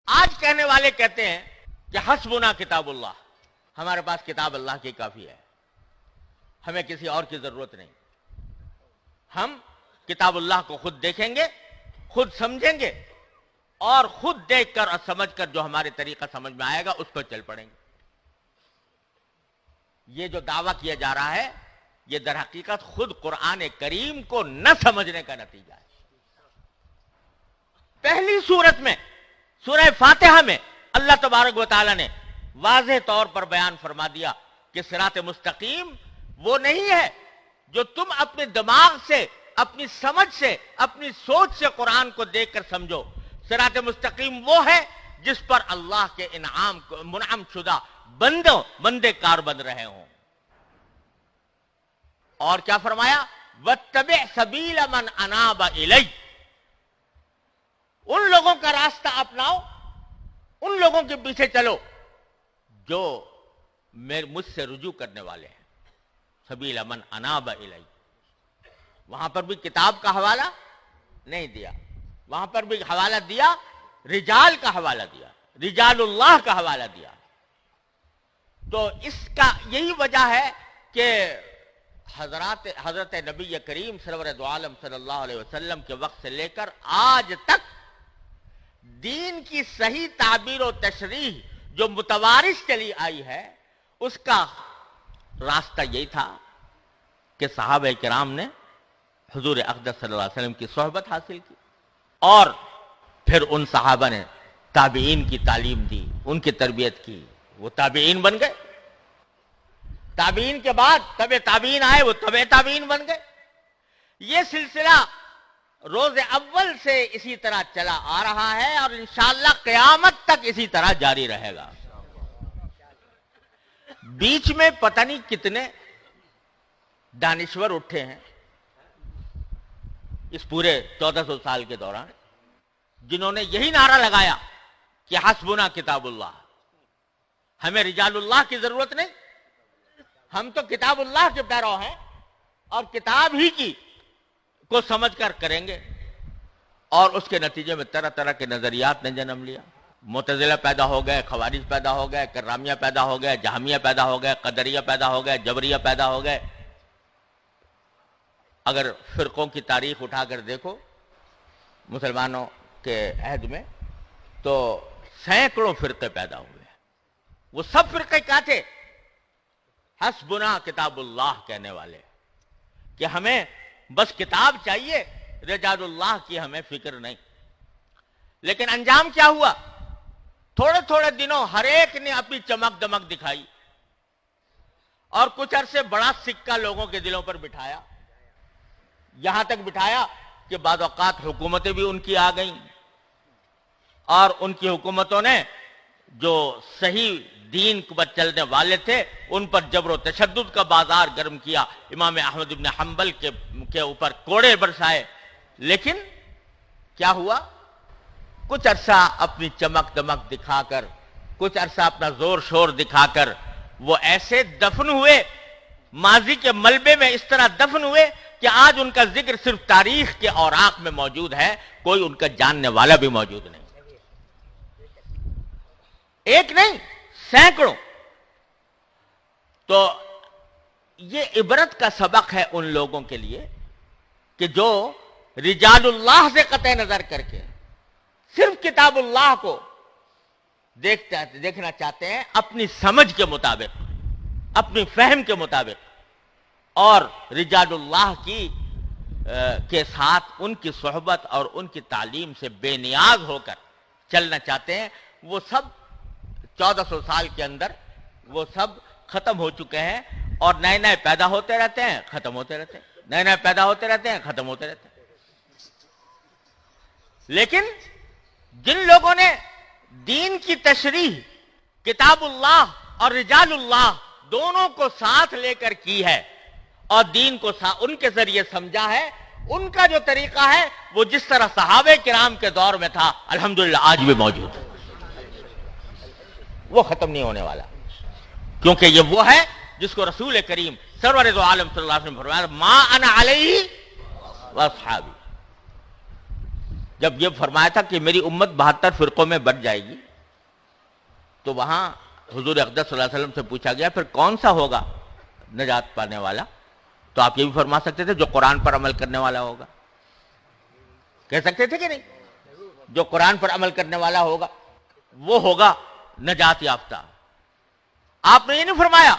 آج کہنے والے کہتے ہیں کہ حسبنا کتاب اللہ، ہمارے پاس کتاب اللہ کی کافی ہے، ہمیں کسی اور کی ضرورت نہیں، ہم کتاب اللہ کو خود دیکھیں گے، خود سمجھیں گے، اور خود دیکھ کر اور سمجھ کر جو ہمارے طریقہ سمجھ میں آئے گا اس پر چل پڑیں گے۔ یہ جو دعویٰ کیا جا رہا ہے یہ در حقیقت خود قرآن کریم کو نہ سمجھنے کا نتیجہ ہے۔ پہلی سورت میں، سورہ فاتحہ میں، اللہ تبارک و تعالیٰ نے واضح طور پر بیان فرما دیا کہ صراط مستقیم وہ نہیں ہے جو تم اپنے دماغ سے، اپنی سمجھ سے، اپنی سوچ سے قرآن کو دیکھ کر سمجھو۔ صراط مستقیم وہ ہے جس پر اللہ کے انعام منعم شدہ بندے کار بن رہے ہوں۔ اور کیا فرمایا؟ وَاتَّبِعْ سَبِيلَ مَنْ أَنَابَ إِلَيَّ، ان لوگوں کا راستہ اپناؤ، ان لوگوں کے پیچھے چلو جو مجھ سے رجوع کرنے والے ہیں۔ سبیل من اناب الی، وہاں پر بھی کتاب کا حوالہ نہیں دیا، وہاں پر بھی حوالہ دیا رجال کا حوالہ دیا، رجال اللہ کا حوالہ دیا۔ تو اس کا یہی وجہ ہے کہ حضرت نبی کریم سرور دو عالم صلی اللہ علیہ وسلم کے وقت سے لے کر آج تک دین کی صحیح تعبیر و تشریح جو متوارث چلی آئی ہے اس کا راستہ یہی تھا کہ صحابہ کرام نے حضور اقدس صلی اللہ علیہ وسلم کی صحبت حاصل کی، اور پھر ان صحابہ نے تابعین کی تعلیم دی، ان کی تربیت کی، وہ تابعین بن گئے۔ تابعین کے بعد تبع تابعین آئے، وہ تبع تابعین بن گئے۔ یہ سلسلہ روز اول سے اسی طرح چلا آ رہا ہے اور انشاءاللہ قیامت تک اسی طرح جاری رہے گا۔ بیچ میں پتہ نہیں کتنے دانشور اٹھے ہیں اس پورے 1400 سال کے دوران، جنہوں نے یہی نعرہ لگایا کہ حسبنا کتاب اللہ، ہمیں رجال اللہ کی ضرورت نہیں، ہم تو کتاب اللہ کے پیرو ہیں اور کتاب ہی کی کو سمجھ کر کریں گے۔ اور اس کے نتیجے میں طرح طرح کے نظریات نے جنم لیا، معتزلہ پیدا ہو گئے، خوارج پیدا ہو گئے، کرامیہ پیدا ہو گئے، جہمیہ پیدا ہو گئے، قدریہ پیدا ہو گئے، جبریہ پیدا ہو گئے۔ اگر فرقوں کی تاریخ اٹھا کر دیکھو مسلمانوں کے عہد میں تو سینکڑوں فرقے پیدا ہوئے ہیں۔ وہ سب فرقے کیا تھے؟ حسبنا کتاب اللہ کہنے والے، کہ ہمیں بس کتاب چاہیے، رجال اللہ کی ہمیں فکر نہیں۔ لیکن انجام کیا ہوا؟ تھوڑے تھوڑے دنوں ہر ایک نے اپنی چمک دمک دکھائی اور کچھ عرصے بڑا سکہ لوگوں کے دلوں پر بٹھایا، یہاں تک بٹھایا کہ بعض اوقات حکومتیں بھی ان کی آ گئیں، اور ان کی حکومتوں نے جو صحیح دین پر چلنے والے تھے ان پر جبر و تشدد کا بازار گرم کیا، امام احمد بن حنبل کے اوپر کوڑے برسائے۔ لیکن کیا ہوا؟ کچھ عرصہ اپنی چمک دمک دکھا کر، کچھ عرصہ اپنا زور شور دکھا کر وہ ایسے دفن ہوئے، ماضی کے ملبے میں اس طرح دفن ہوئے کہ آج ان کا ذکر صرف تاریخ کے اوراق میں موجود ہے، کوئی ان کا جاننے والا بھی موجود نہیں۔ ایک نہیں، سینکڑوں۔ تو یہ عبرت کا سبق ہے ان لوگوں کے لیے کہ جو رجال اللہ سے قطع نظر کر کے صرف کتاب اللہ کو دیکھنا چاہتے ہیں اپنی سمجھ کے مطابق، اپنی فہم کے مطابق، اور رجال اللہ کے ساتھ ان کی صحبت اور ان کی تعلیم سے بے نیاز ہو کر چلنا چاہتے ہیں، وہ سب 1400 سال کے اندر وہ سب ختم ہو چکے ہیں، اور نئے نئے پیدا ہوتے رہتے ہیں، ختم ہوتے رہتے ہیں، نئے نئے پیدا ہوتے رہتے ہیں، ختم ہوتے رہتے ہیں۔ لیکن جن لوگوں نے دین کی تشریح کتاب اللہ اور رجال اللہ دونوں کو ساتھ لے کر کی ہے اور دین کو ان کے ذریعے سمجھا ہے، ان کا جو طریقہ ہے وہ جس طرح صحابہ کرام کے دور میں تھا الحمدللہ آج بھی موجود ہے، وہ ختم نہیں ہونے والا، کیونکہ یہ وہ ہے جس کو رسول کریم سرور دو عالم صلی اللہ علیہ وسلم نے فرمایا ما انا علیہ واصحابی۔ جب یہ فرمایا تھا کہ میری امت 72 فرقوں میں بٹ جائے گی، تو وہاں حضور اقدس صلی اللہ علیہ وسلم سے پوچھا گیا پھر کون سا ہوگا نجات پانے والا؟ تو آپ یہ بھی فرما سکتے تھے جو قرآن پر عمل کرنے والا ہوگا، کہہ سکتے تھے کہ نہیں؟ جو قرآن پر عمل کرنے والا ہوگا وہ ہوگا نجات یافتہ۔ آپ نے یہ نہیں فرمایا،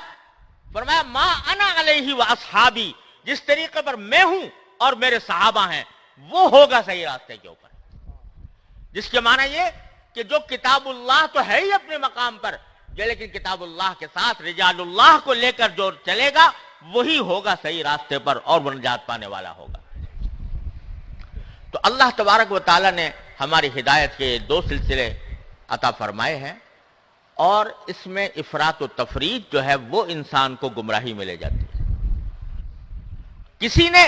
فرمایا ما انا علیہ و اصحابی، جس طریقے پر میں ہوں اور میرے صحابہ ہیں وہ ہوگا صحیح راستے کے اوپر، جس کے معنی یہ کہ جو کتاب اللہ تو ہے ہی اپنے مقام پر، لیکن کتاب اللہ کے ساتھ رجال اللہ کو لے کر جو چلے گا وہی ہوگا صحیح راستے پر اور وہ نجات پانے والا ہوگا۔ تو اللہ تبارک و تعالیٰ نے ہماری ہدایت کے 2 سلسلے عطا فرمائے ہیں، اور اس میں افراط و تفریط جو ہے وہ انسان کو گمراہی میں لے جاتی ہے۔ کسی نے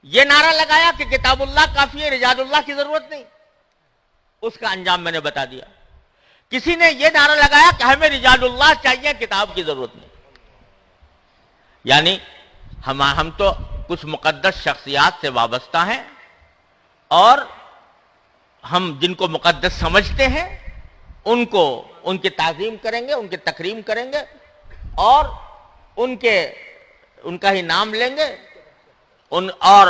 یہ نعرہ لگایا کہ کتاب اللہ کافی ہے، رجال اللہ کی ضرورت نہیں، اس کا انجام میں نے بتا دیا۔ کسی نے یہ نعرہ لگایا کہ ہمیں رجال اللہ چاہیے، کتاب کی ضرورت نہیں۔ یعنی ہم تو کچھ مقدس شخصیات سے وابستہ ہیں، اور ہم جن کو مقدس سمجھتے ہیں ان کی تعظیم کریں گے، ان کی تکریم کریں گے، اور ان کا ہی نام لیں گے، اور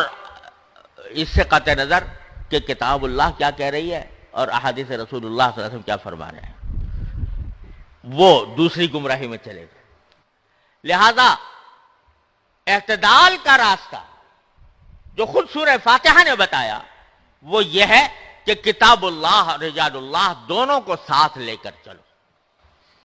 اس سے قطع نظر کہ کتاب اللہ کیا کہہ رہی ہے اور احادیث رسول اللہ صلی اللہ علیہ وسلم کیا فرما رہے ہیں، وہ دوسری گمراہی میں چلے گئے۔ لہذا اعتدال کا راستہ جو خود سورہ فاتحہ نے بتایا وہ یہ ہے کہ کتاب اللہ اور رجال اللہ دونوں کو ساتھ لے کر چلو۔